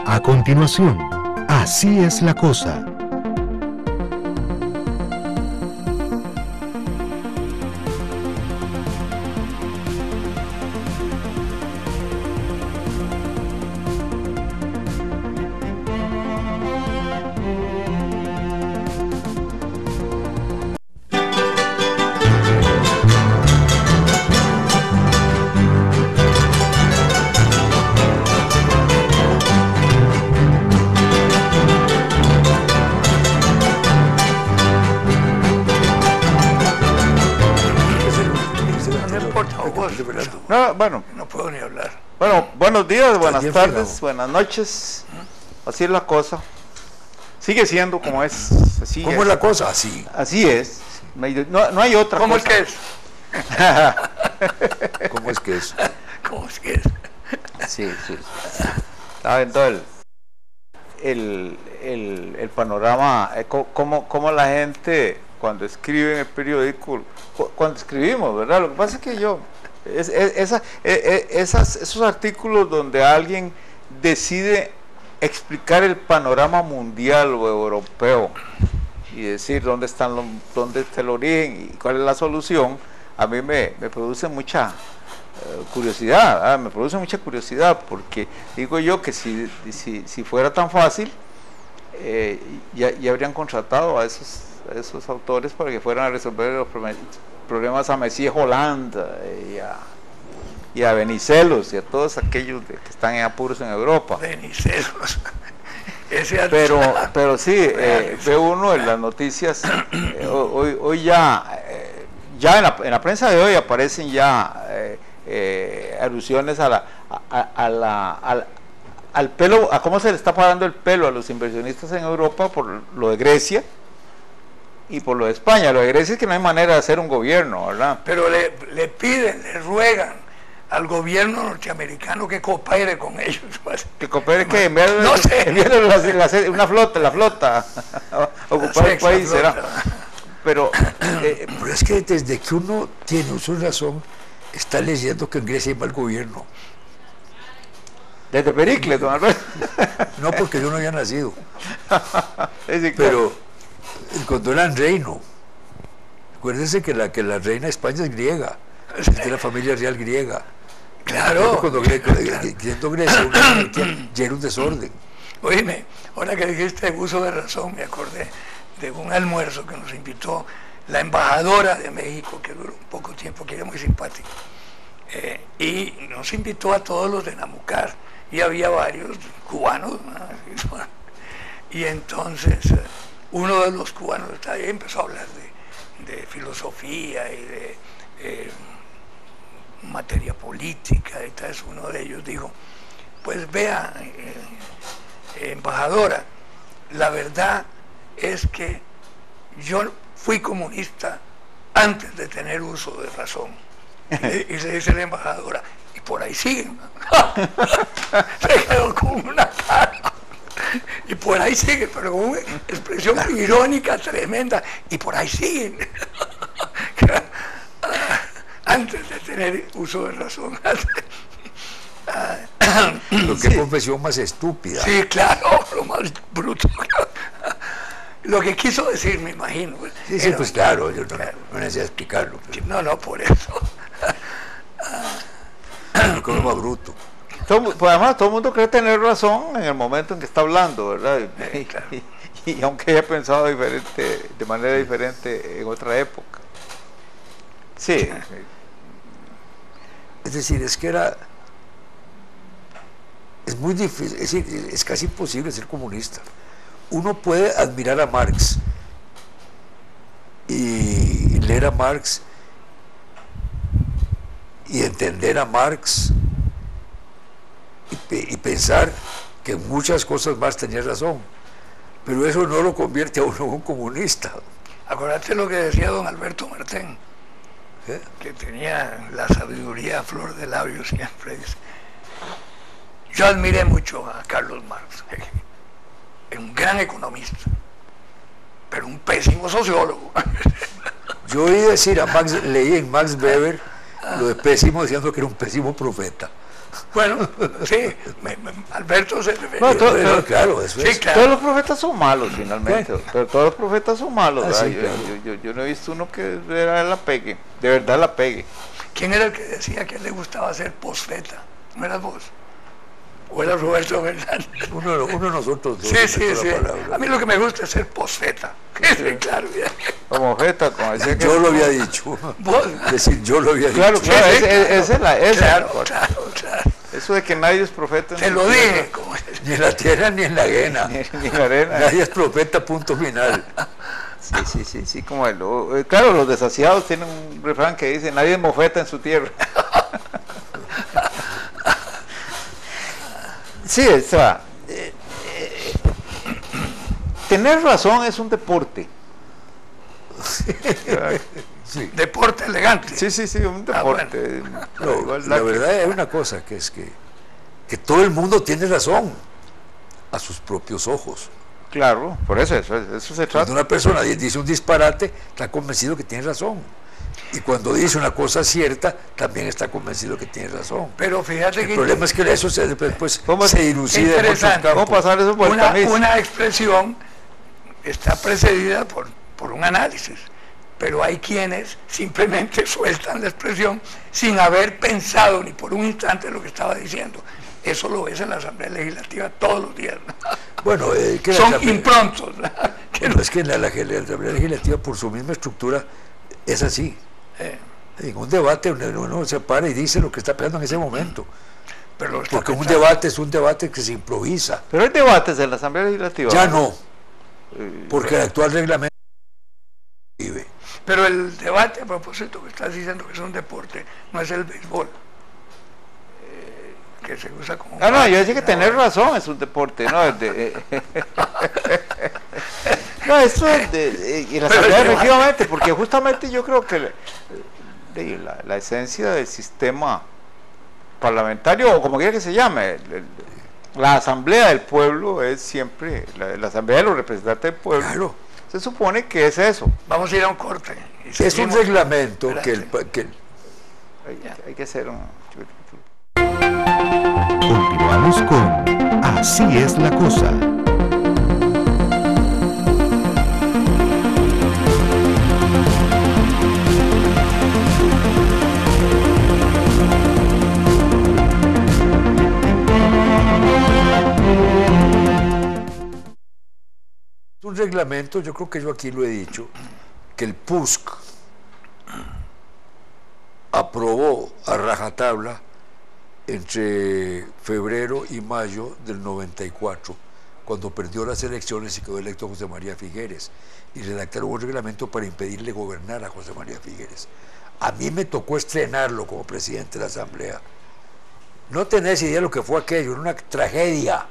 A continuación, Así es la cosa. No, bueno, no puedo ni hablar. Bueno, buenos días, buenas tardes, buenas noches. Así es la cosa. Sigue siendo como es. Así ¿Cómo es la cosa? Así. Así es. No hay otra ¿Cómo cosa. es que es? ¿Cómo es que es? ¿Cómo es que es? Sí. Está viendo el panorama, cómo la gente cuando escribe en el periódico, cuando escribimos, ¿verdad? Lo que pasa es que esos artículos donde alguien decide explicar el panorama mundial o europeo y decir dónde está el origen y cuál es la solución, a mí me produce mucha curiosidad, me produce mucha curiosidad, porque digo yo que si fuera tan fácil, ya habrían contratado a esos autores para que fueran a resolver los problemas a Messier Holland y a Venizelos y a todos aquellos que están en apuros en Europa. Venizelos. Pero sí, ve uno en las noticias, hoy ya en la prensa de hoy aparecen ya alusiones al pelo, a cómo se le está pagando el pelo a los inversionistas en Europa por lo de Grecia y por lo de España. Lo de Grecia es que no hay manera de hacer un gobierno, ¿verdad? Pero le piden, le ruegan al gobierno norteamericano que coopere con ellos. Que coopere, que enviar una flota, ocupar el país, será. Pero es que desde que uno tiene uso de razón, está leyendo que en Grecia hay mal gobierno. Desde Pericles, don Alberto. No, porque yo no había nacido. Pero cuando eran reino, acuérdense que la reina de España es griega, es de la familia real griega. Claro. Cuando Grecia ya era un desorden. Oíme, ahora que dijiste uso de razón, me acordé de un almuerzo que nos invitó la embajadora de México, que duró un poco tiempo, que era muy simpático, y nos invitó a todos los de Namucar, y había varios cubanos, ¿no? Y entonces uno de los cubanos estaba ahí, empezó a hablar de filosofía y de materia política, y tal. Uno de ellos dijo, pues vea, embajadora, la verdad es que yo fui comunista antes de tener uso de razón. Y se dice la embajadora, y por ahí siguen. Se quedó con una cara. Y por ahí siguen, pero con una expresión irónica tremenda. Y por ahí siguen. Antes de tener uso de razón. Lo que confesión más estúpida. Sí, claro, lo más bruto. Lo que quiso decir, me imagino. Sí, pues claro, yo no necesito explicarlo. Pero... No, por eso. Como más bruto. Pues además todo el mundo cree tener razón en el momento en que está hablando, ¿verdad? Sí, claro. Y aunque haya pensado de manera diferente en otra época. Sí. Es decir, es muy difícil, es decir, es casi imposible ser comunista. Uno puede admirar a Marx y leer a Marx y entender a Marx y pensar que en muchas cosas Marx tenía razón, pero eso no lo convierte a uno en un comunista. Acuérdate lo que decía don Alberto Martín, que tenía la sabiduría a flor de labios siempre. Dice, yo admiré mucho a Carlos Marx, un gran economista, pero un pésimo sociólogo. Yo oí decir a Max, leí en Max Weber lo de pésimo, diciendo que era un pésimo profeta. Bueno, sí, Alberto se refiere. No, Pero, claro, eso Sí, es. claro. Todos los profetas son malos finalmente, pero todos los profetas son malos. Ah, sí, ¿verdad? claro. Yo no he visto uno que de verdad la pegue, de verdad la pegue. ¿Quién era el que decía que a él le gustaba ser posfeta? ¿No eras vos? ¿O era Roberto Fernández? Uno de nosotros dos. Sí, sí, inventó sí. la palabra. A mí lo que me gusta es ser posfeta. Sí, claro. Como jeta, como decía que... Yo lo había dicho. Vos. Es decir, yo lo había Claro, dicho. claro, Sí, esa es la... Claro, claro. Eso de que nadie es profeta. Te lo dije. Como Ni en la tierra ni en la arena. Ni en la arena. Nadie es profeta, punto final. Sí, como claro, los desasiados tienen un refrán que dice, nadie es mofeta en su tierra. Sí, o sea, tener razón es un deporte. Sí. deporte elegante. Sí, un deporte. No, Igual la verdad es una cosa, que es que todo el mundo tiene razón a sus propios ojos. Claro, por eso se Cuando trata. una persona dice un disparate, está convencido que tiene razón. Y cuando dice una cosa cierta, también está convencido que tiene razón. Pero fíjate El que problema es que eso después ¿Cómo es? se dilucida en otros Interesante. ¿Cómo campos. pasar eso por el tamiz? una expresión está precedida por un análisis, pero hay quienes simplemente sueltan la expresión sin haber pensado ni por un instante lo que estaba diciendo. Eso lo ves en la Asamblea Legislativa todos los días. Bueno, que la Son Asamblea- improntos. Bueno, es que la Asamblea Legislativa, por su misma estructura, es así. En un debate uno se para y dice lo que está pensando en ese momento. Pero lo está Porque un pensando. debate es un debate que se improvisa. Pero hay debates en la Asamblea Legislativa. Ya no, porque el actual reglamento vive. Pero el debate, a propósito, que estás diciendo que es un deporte, no es el béisbol, que se usa como... No, yo decía que tener razón es un deporte, ¿no? No, eso es y la Pero Asamblea el debate- efectivamente, porque justamente yo creo que la esencia del sistema parlamentario, o como quiera que se llame, la Asamblea del Pueblo es siempre, la Asamblea de los representantes del pueblo, Claro, se supone que es eso. Vamos a ir a un corte. y es un seguimos. reglamento que Espérate. Hay que hacer un... Continuamos con Así es la cosa. es un reglamento, yo creo que yo aquí lo he dicho, que el PUSC aprobó a rajatabla entre febrero y mayo del 94, cuando perdió las elecciones y quedó electo José María Figueres, y redactaron un reglamento para impedirle gobernar a José María Figueres. A mí me tocó estrenarlo como presidente de la Asamblea. No tenés idea de lo que fue aquello, era una tragedia.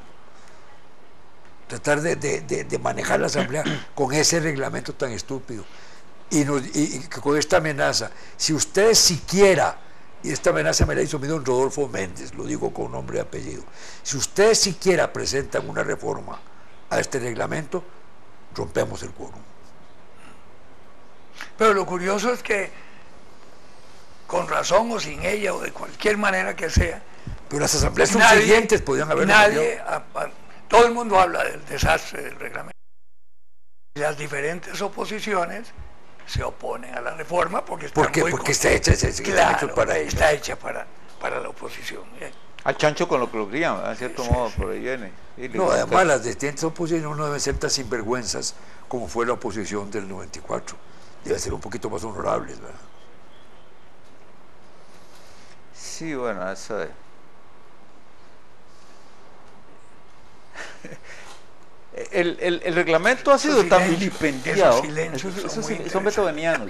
Tratar de manejar la Asamblea con ese reglamento tan estúpido. Y con esta amenaza, si ustedes siquiera, y esta amenaza me la hizo mi don Rodolfo Méndez, lo digo con nombre y apellido, si ustedes siquiera presentan una reforma a este reglamento, rompemos el quórum. Pero lo curioso es que, con razón o sin ella, o de cualquier manera que sea, Pero las asambleas subsiguientes podían haber... todo el mundo habla del desastre del reglamento. Y las diferentes oposiciones se oponen a la reforma porque están muy Porque está hecha, claro, para ellos. está hecha para la oposición. Al chancho con lo que lo crían, en cierto modo, por ahí viene. No, además las distintas oposiciones no deben ser tan sinvergüenzas como fue la oposición del 94. Debe ser un poquito más honorables, ¿verdad? Sí, bueno, eso es. El reglamento ha sido tan vilipendiado. Son beethovenianos.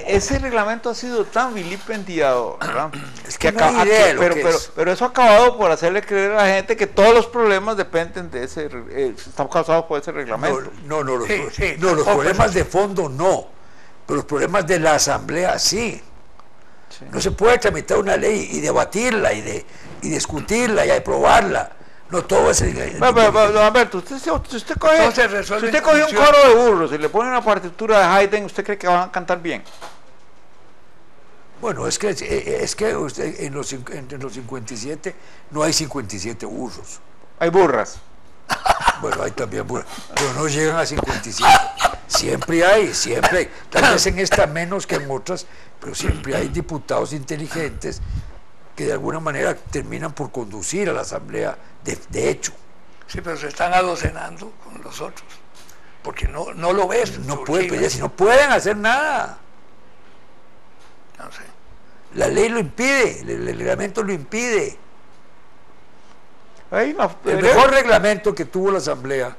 Ese reglamento ha sido tan vilipendiado, ¿verdad? Es que no hay idea de lo que es. Pero eso ha acabado por hacerle creer a la gente que todos los problemas dependen de ese, están causados por ese reglamento. Los problemas de fondo no, pero los problemas de la Asamblea sí. No se puede tramitar una ley y debatirla y discutirla y aprobarla. No todo es... Alberto, si usted coge un coro de burros y le pone una partitura de Haydn, ¿usted cree que van a cantar bien? Bueno, es que usted, entre los 57 no hay 57 burros. Hay burras. Bueno, hay también burras, pero no llegan a 57. Siempre hay. Tal vez en esta menos que en otras, pero siempre hay diputados inteligentes que de alguna manera terminan por conducir a la Asamblea de hecho. Sí, pero se están adocenando con los otros, porque no lo ves. No pueden, si no pueden hacer nada. No sé. La ley lo impide, el reglamento lo impide. El mejor reglamento que tuvo la Asamblea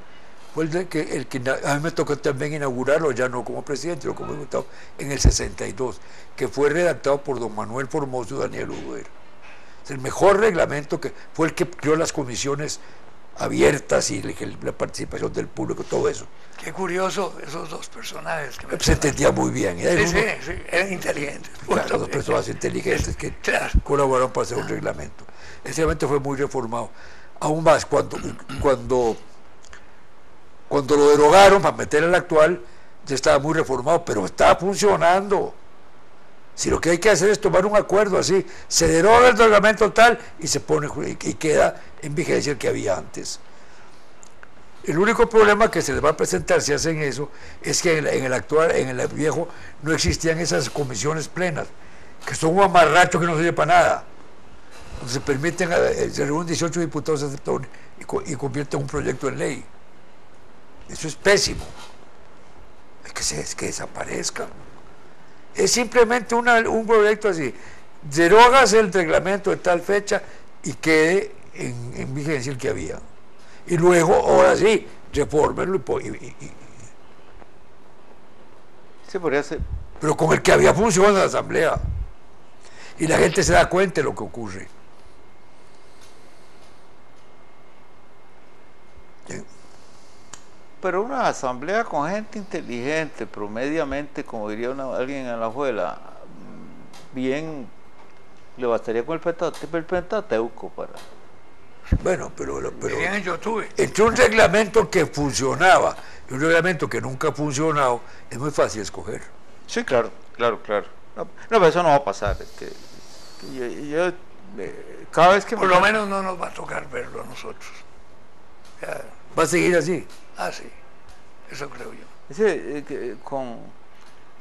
fue el que a mí me tocó también inaugurarlo, ya no como presidente, sino como diputado, en el 62, que fue redactado por don Manuel Formoso y Daniel Uber. Es el mejor reglamento, que fue el que creó las comisiones abiertas y la participación del público, todo eso. Qué curioso esos dos personajes. Que se entendía muy bien. Sí, eran inteligentes. Claro, dos personas inteligentes que colaboraron para hacer un reglamento. Ese reglamento fue muy reformado. Aún más, cuando lo derogaron para meter el actual, ya estaba muy reformado, pero estaba funcionando. Si lo que hay que hacer es tomar un acuerdo así, se deroga el reglamento tal y se pone y queda en vigencia el que había antes. El único problema que se les va a presentar si hacen eso es que en el viejo no existían esas comisiones plenas, que son un amarracho que no sirve para nada. Se permiten, se reúnen 18 diputados aceptadores y convierten un proyecto en ley. Eso es pésimo. Es que desaparezcan. Es simplemente un proyecto así. Derogas el reglamento de tal fecha y quede en vigencia el que había. Y luego, ahora sí, refórmenlo Sí, podría ser. Pero con el que había funcionado la Asamblea. Y la gente se da cuenta de lo que ocurre. Pero una asamblea con gente inteligente, promediamente, como diría alguien en la abuela, bien, le bastaría con el Pentateuco para... Bueno, pero yo tuve. entre un reglamento que funcionaba y un reglamento que nunca ha funcionado, es muy fácil escoger. Sí, claro. No, pero eso no va a pasar. Cada vez que... Por lo menos no nos va a tocar verlo a nosotros. Ya. ¿Va a seguir así? Ah, sí, eso creo yo.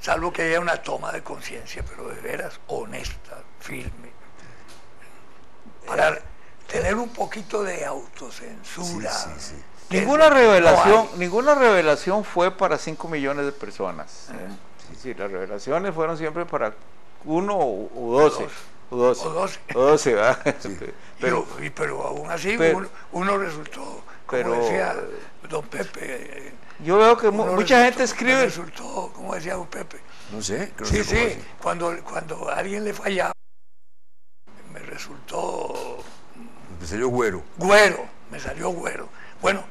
Salvo que haya una toma de conciencia, pero de veras honesta, firme. Para tener un poquito de autocensura. Sí. Ninguna revelación fue para 5 millones de personas. Sí, las revelaciones fueron siempre para 1 o 12. O 12, ¿verdad? Sí. Pero aún así uno resultó, como decía don Pepe. Yo veo que mucha gente escribe. Resultó, como decía don Pepe. No sé. Sí. Cuando a alguien le fallaba, me resultó. Me salió güero. Me salió güero. Bueno,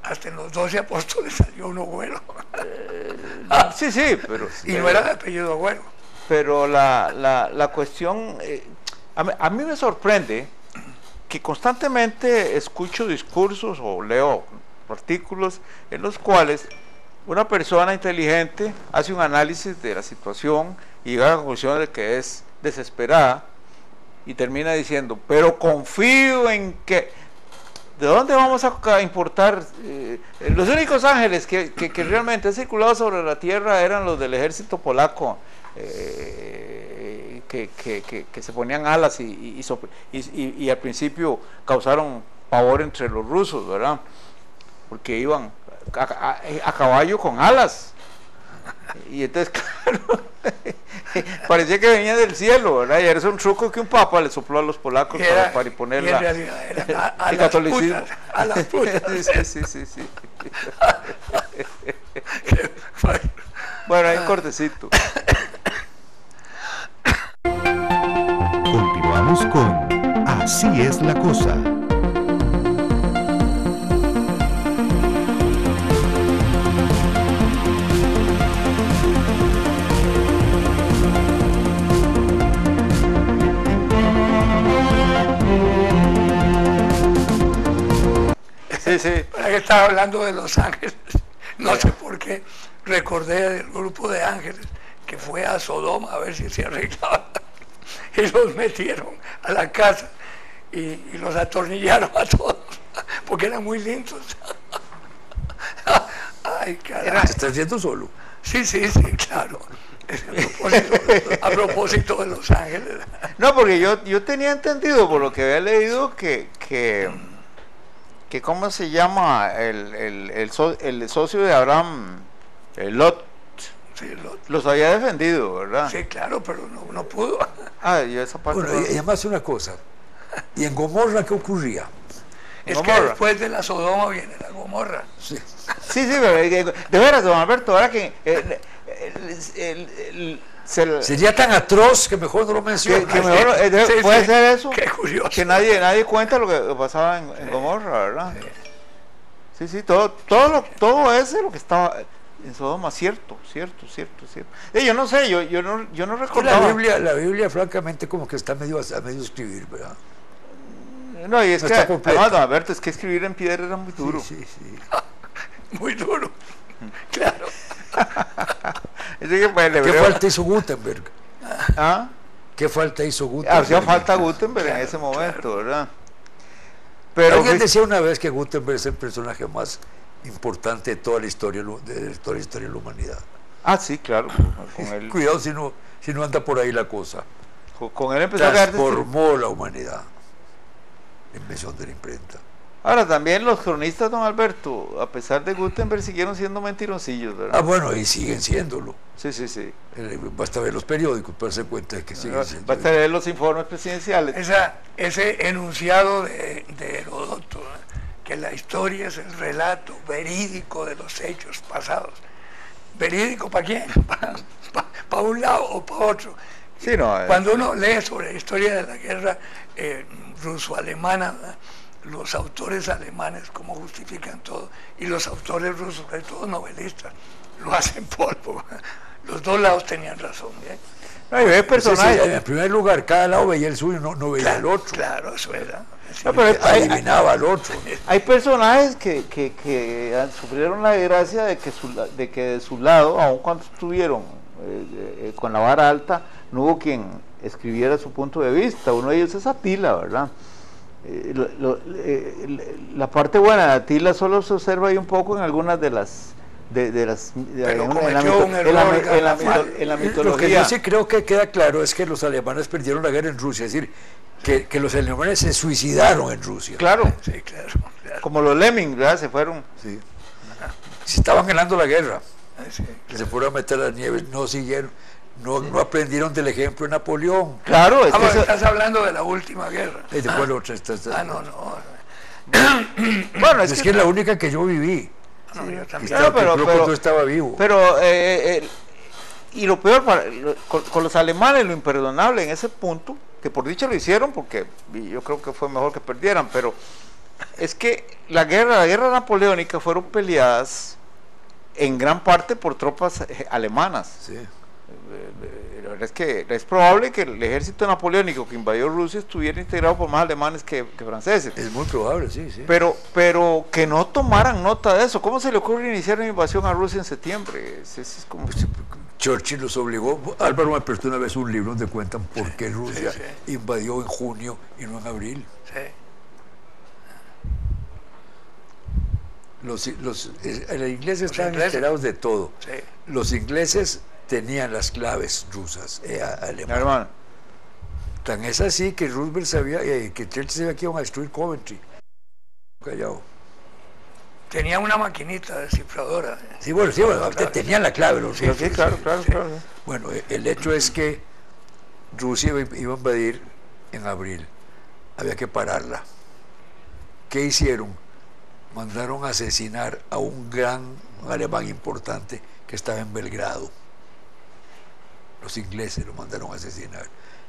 hasta en los 12 apóstoles salió uno güero. Sí, pero. Y no era de apellido güero. Pero la cuestión, a mí me sorprende que constantemente escucho discursos o leo artículos en los cuales una persona inteligente hace un análisis de la situación y llega a la conclusión de que es desesperada y termina diciendo, pero confío en que... ¿De dónde vamos a importar? Los únicos ángeles que realmente han circulado sobre la tierra eran los del ejército polaco, que se ponían alas y al principio causaron pavor entre los rusos, ¿verdad? Porque iban a caballo con alas. Y entonces, claro, parecía que venía del cielo, ¿verdad? Y era un truco que un papa le sopló a los polacos para imponer el catolicismo. A las putas. Sí. Bueno, hay un cortecito. Continuamos con Así es la cosa. Sí. Para que estaba hablando de Los Ángeles, no sé por qué, recordé del grupo de ángeles que fue a Sodoma a ver si se arreglaba y los metieron a la casa y los atornillaron a todos, porque eran muy lindos. Ay, carajo. ¿Te estás viendo solo? Sí, claro. A propósito de Los Ángeles. No, porque yo tenía entendido, por lo que había leído, que ¿cómo se llama? El socio de Abraham, Lot, Sí, los había defendido, ¿verdad? sí, claro, pero no pudo. Ah, yo esa parte Bueno, y además una cosa, ¿y en Gomorra qué ocurría? Es que Gomorra. después de la Sodoma viene la Gomorra. Sí. Sí, pero de veras, don Alberto, ahora que Sería tan atroz que mejor no lo menciono. que mejor Sí, puede sí. ser eso, Qué curioso. que nadie cuenta lo que pasaba en Gomorra, ¿verdad? Sí, todo eso lo que estaba en Sodoma, cierto. Yo no sé, yo no recordaba. La Biblia francamente como que está a medio escribir, ¿verdad? No, y es No que, está completa. además, don Alberto, es que escribir en piedra era muy duro. Sí. Muy duro. Claro. Así que, pues, el ¿Qué hebreo- falta hizo Gutenberg? ¿Ah? ¿Qué falta hizo Gutenberg? Hacía falta Gutenberg en ese momento, ¿verdad? Pero Alguien decía una vez que Gutenberg es el personaje más importante de toda la historia de la humanidad. sí, claro, con él, Cuidado si no anda por ahí la cosa. con él empezó a quedarse. Transformó la humanidad. La invención de la imprenta. Ahora, también los cronistas, don Alberto, a pesar de Gutenberg, siguieron siendo mentirosillos, ¿verdad? Bueno, y siguen siéndolo. Sí. Basta ver los periódicos para darse cuenta de que siguen siendo. Basta leer los informes presidenciales. Ese enunciado de Heródoto, que la historia es el relato verídico de los hechos pasados. ¿Verídico para quién? ¿Para un lado o para otro? Sí, no, Cuando uno lee sobre la historia de la guerra ruso-alemana, los autores alemanes cómo justifican todo, y los autores rusos, sobre todo novelistas, lo hacen polvo. Los dos lados tenían razón. no, y ve personajes. En primer lugar, cada lado veía el suyo, no veía el otro. Claro, eso era. Sí. No, pero Adivinaba al otro. hay personajes que sufrieron la desgracia de que de su lado, aun cuando estuvieron con la vara alta, no hubo quien escribiera su punto de vista. Uno de ellos es Atila, ¿verdad? La parte buena de Atila solo se observa ahí un poco en algunas de las Pero cometió un error en la Lo que mitología. yo sí creo que queda claro es que los alemanes perdieron la guerra en Rusia, es decir, que los alemanes se suicidaron en Rusia. Claro, Sí, claro. como los Lemmings, ¿verdad? Se fueron. Sí. Si estaban ganando la guerra, Sí. que se fueron a meter a las nieves, no siguieron, no aprendieron del ejemplo de Napoleón. Claro, es que Bueno, eso- estás hablando de la última guerra. Y después la otra No. bueno, es que es la única que yo viví. No, yo Que también. Claro, pero- cuando estaba vivo. Pero, y lo peor, con los alemanes, lo imperdonable en ese punto, que por dicha lo hicieron, porque yo creo que fue mejor que perdieran, pero es que la guerra napoleónica fueron peleadas en gran parte por tropas alemanas. Sí. La verdad es que es probable que el ejército napoleónico que invadió Rusia estuviera integrado por más alemanes que franceses. Es muy probable, sí. Pero que no tomaran nota de eso. ¿Cómo se le ocurre iniciar una invasión a Rusia en septiembre? Es como... Churchill los obligó. Álvaro me prestó una vez un libro donde cuentan por qué Rusia Sí. invadió en junio y no en abril. Sí. Los ingleses estaban ingleses. enterados de todo. Sí. Los ingleses tenían las claves rusas, alemanas. Hermano, Tan es así que Roosevelt sabía, que Churchill sabía que iban a destruir Coventry. Callao. Tenía una maquinita descifradora. Sí, bueno, tenían la clave los sí, rusos. claro. Bueno, el hecho es que Rusia iba a invadir en abril. Había que pararla. ¿Qué hicieron? Mandaron a asesinar a un gran alemán importante que estaba en Belgrado. Los ingleses lo mandaron a asesinar.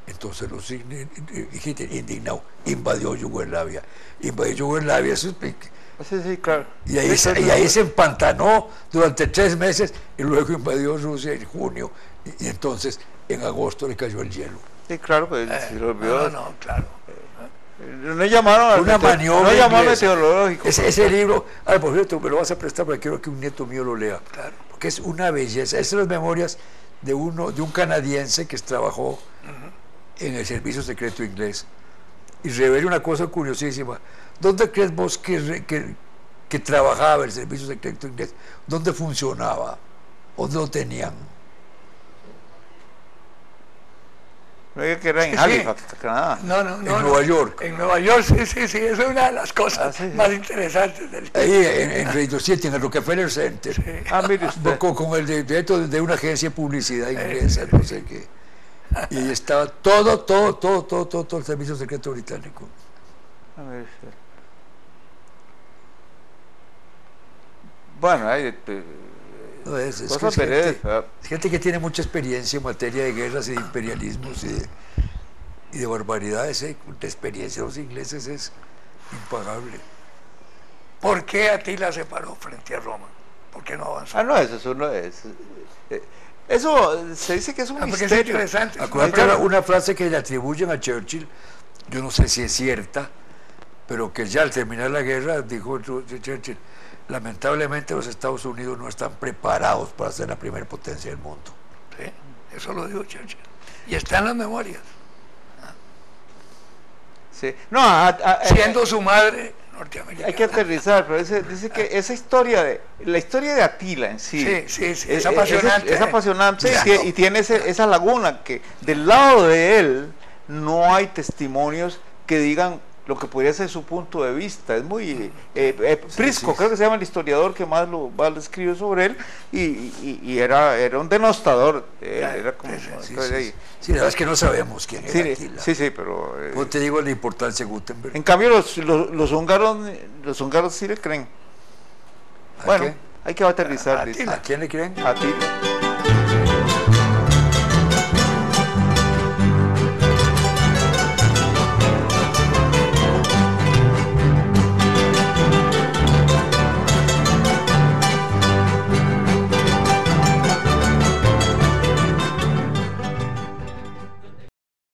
Entonces los Hitler, indignado, invadió Yugoslavia. Eso es- Sí, claro. y ahí se empantanó durante 3 meses y luego invadió Rusia en junio y entonces en agosto le cayó el hielo. Sí, claro, pues se lo olvidó. No, claro. No llamaron al Una maniobra no llamó al inglesa. meteorológico. Ese libro, por cierto, me lo vas a prestar porque quiero que un nieto mío lo lea. Claro. Porque es una belleza. Estas son las memorias de un canadiense que trabajó en el servicio secreto inglés. Y revela una cosa curiosísima. ¿Dónde crees vos que trabajaba el servicio secreto inglés? ¿Dónde funcionaba? ¿Dónde lo tenían? No diga que era en Halifax, Canadá. No, En Nueva York. En Nueva York, sí, eso es una de las cosas más interesantes del Ahí en Radio City, en el Rockefeller Center. Sí. Mire usted. Con el director de una agencia de publicidad inglesa, no sé qué. Y estaba todo el servicio secreto británico. A ver, bueno, hay No, es cosas que veredas, es gente que tiene mucha experiencia en materia de guerras y de imperialismos y de barbaridades. La experiencia de los ingleses es impagable. ¿Por qué Atila se paró frente a Roma? ¿Por qué no avanzó? no, eso no es. Eso se dice que es un Porque es misterio. interesante. Acuérdate una frase que le atribuyen a Churchill, yo no sé si es cierta, pero que ya al terminar la guerra dijo Churchill: lamentablemente los Estados Unidos no están preparados para ser la primera potencia del mundo. Sí, eso lo dijo Churchill. Y está en las memorias. Sí. No, Siendo su madre norteamericana. hay que aterrizar, pero dice que esa historia la historia de Atila en sí, Sí, es apasionante. Es apasionante Claro. y tiene esa laguna que del lado de él no hay testimonios que digan lo que podría ser su punto de vista. Es muy Prisco, creo que se llama el historiador que más lo escribió sobre él, y era un denostador. Era como Sí, la verdad es que no sabemos quién era Atila. sí, pero Yo te digo la importancia de Gutenberg. en cambio los húngaros sí le creen. ¿A Bueno, qué? hay que aterrizar. Atila. ¿A quién le creen? Atila.